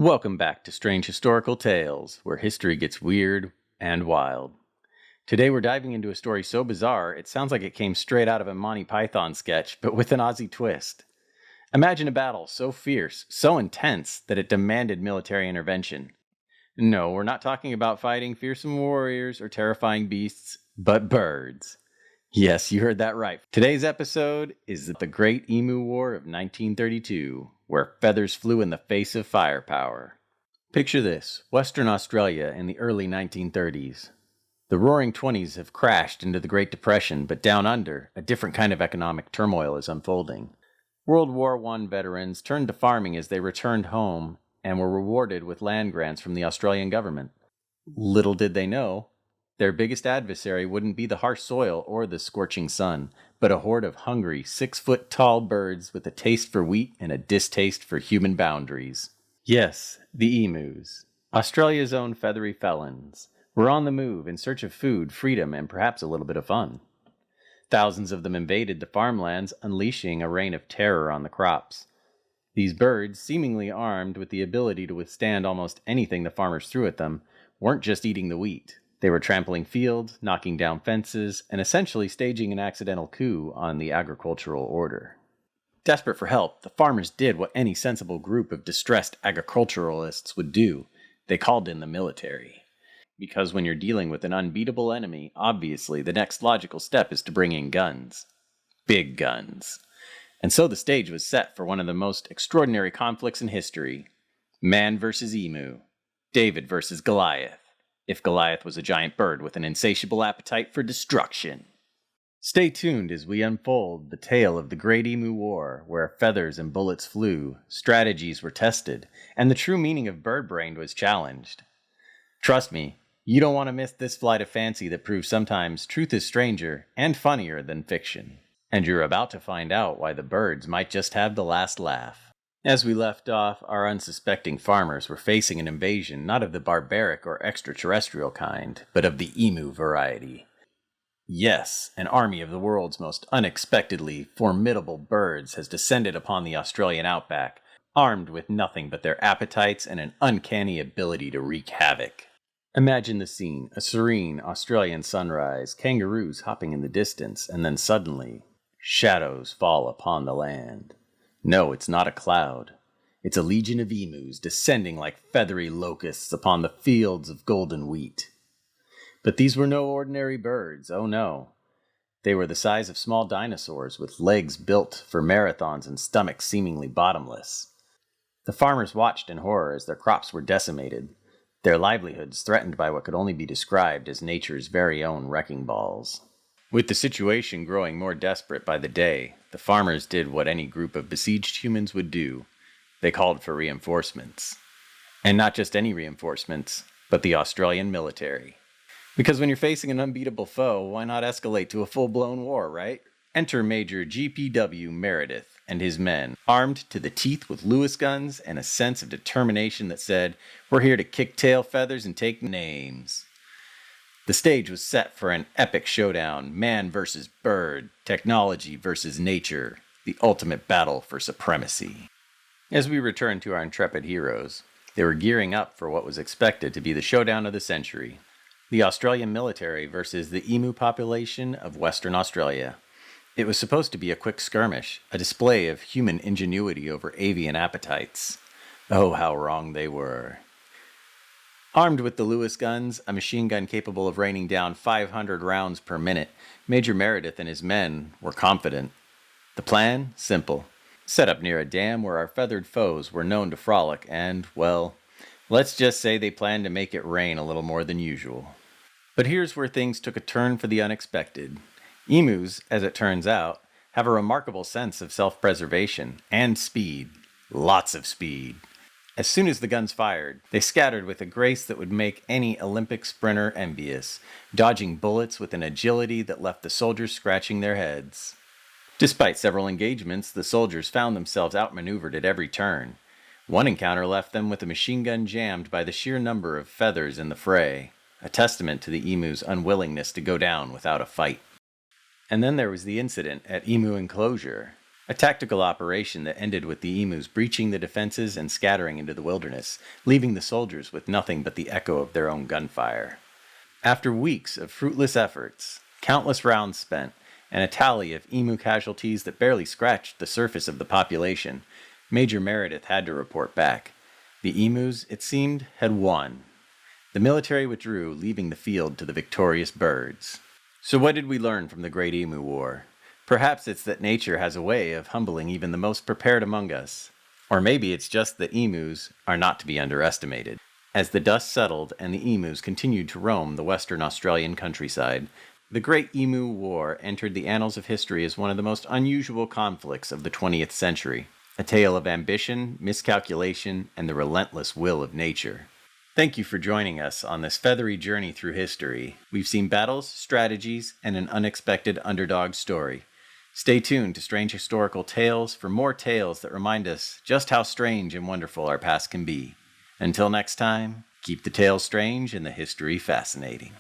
Welcome back to Strange Historical Tales, where history gets weird and wild. Today we're diving into a story so bizarre it sounds like it came straight out of a Monty Python sketch, but with an Aussie twist. Imagine a battle so fierce, so intense, that it demanded military intervention. No, we're not talking about fighting fearsome warriors or terrifying beasts, but birds. Yes, you heard that right. Today's episode is the Great Emu War of 1932, where feathers flew in the face of firepower. Picture this, Western Australia in the early 1930s. The roaring 20s have crashed into the Great Depression, but down under, a different kind of economic turmoil is unfolding. World War I veterans turned to farming as they returned home and were rewarded with land grants from the Australian government. Little did they know, their biggest adversary wouldn't be the harsh soil or the scorching sun, but a horde of hungry, 6-foot-tall birds with a taste for wheat and a distaste for human boundaries. Yes, the emus, Australia's own feathery felons, were on the move in search of food, freedom, and perhaps a little bit of fun. Thousands of them invaded the farmlands, unleashing a reign of terror on the crops. These birds, seemingly armed with the ability to withstand almost anything the farmers threw at them, weren't just eating the wheat. They were trampling fields, knocking down fences, and essentially staging an accidental coup on the agricultural order. Desperate for help, the farmers did what any sensible group of distressed agriculturalists would do. They called in the military. Because when you're dealing with an unbeatable enemy, obviously the next logical step is to bring in guns. Big guns. And so the stage was set for one of the most extraordinary conflicts in history. Man versus emu. David versus Goliath. If Goliath was a giant bird with an insatiable appetite for destruction. Stay tuned as we unfold the tale of the Great Emu War, where feathers and bullets flew, strategies were tested, and the true meaning of bird-brained was challenged. Trust me, you don't want to miss this flight of fancy that proves sometimes truth is stranger and funnier than fiction. And you're about to find out why the birds might just have the last laugh. As we left off, our unsuspecting farmers were facing an invasion not of the barbaric or extraterrestrial kind, but of the emu variety. Yes, an army of the world's most unexpectedly formidable birds has descended upon the Australian outback, armed with nothing but their appetites and an uncanny ability to wreak havoc. Imagine the scene, a serene Australian sunrise, kangaroos hopping in the distance, and then suddenly, shadows fall upon the land. No, it's not a cloud. It's a legion of emus descending like feathery locusts upon the fields of golden wheat. But these were no ordinary birds, oh no. They were the size of small dinosaurs with legs built for marathons and stomachs seemingly bottomless. The farmers watched in horror as their crops were decimated, their livelihoods threatened by what could only be described as nature's very own wrecking balls. With the situation growing more desperate by the day, the farmers did what any group of besieged humans would do. They called for reinforcements. And not just any reinforcements, but the Australian military. Because when you're facing an unbeatable foe, why not escalate to a full-blown war, right? Enter Major GPW Meredith and his men, armed to the teeth with Lewis guns and a sense of determination that said, "We're here to kick tail feathers and take names." The stage was set for an epic showdown, man versus bird, technology versus nature, the ultimate battle for supremacy. As we returned to our intrepid heroes, they were gearing up for what was expected to be the showdown of the century. The Australian military versus the emu population of Western Australia. It was supposed to be a quick skirmish, a display of human ingenuity over avian appetites. Oh, how wrong they were. Armed with the Lewis guns, a machine gun capable of raining down 500 rounds per minute, Major Meredith and his men were confident. The plan? Simple. Set up near a dam where our feathered foes were known to frolic and, well, let's just say they planned to make it rain a little more than usual. But here's where things took a turn for the unexpected. Emus, as it turns out, have a remarkable sense of self-preservation and speed. Lots of speed. As soon as the guns fired, they scattered with a grace that would make any Olympic sprinter envious, dodging bullets with an agility that left the soldiers scratching their heads. Despite several engagements, the soldiers found themselves outmaneuvered at every turn. One encounter left them with a machine gun jammed by the sheer number of feathers in the fray, a testament to the emu's unwillingness to go down without a fight. And then there was the incident at Emu Enclosure. A tactical operation that ended with the emus breaching the defenses and scattering into the wilderness, leaving the soldiers with nothing but the echo of their own gunfire. After weeks of fruitless efforts, countless rounds spent, and a tally of emu casualties that barely scratched the surface of the population, Major Meredith had to report back. The emus, it seemed, had won. The military withdrew, leaving the field to the victorious birds. So what did we learn from the Great Emu War? Perhaps it's that nature has a way of humbling even the most prepared among us. Or maybe it's just that emus are not to be underestimated. As the dust settled and the emus continued to roam the Western Australian countryside, the Great Emu War entered the annals of history as one of the most unusual conflicts of the 20th century, a tale of ambition, miscalculation, and the relentless will of nature. Thank you for joining us on this feathery journey through history. We've seen battles, strategies, and an unexpected underdog story. Stay tuned to Strange Historical Tales for more tales that remind us just how strange and wonderful our past can be. Until next time, keep the tales strange and the history fascinating.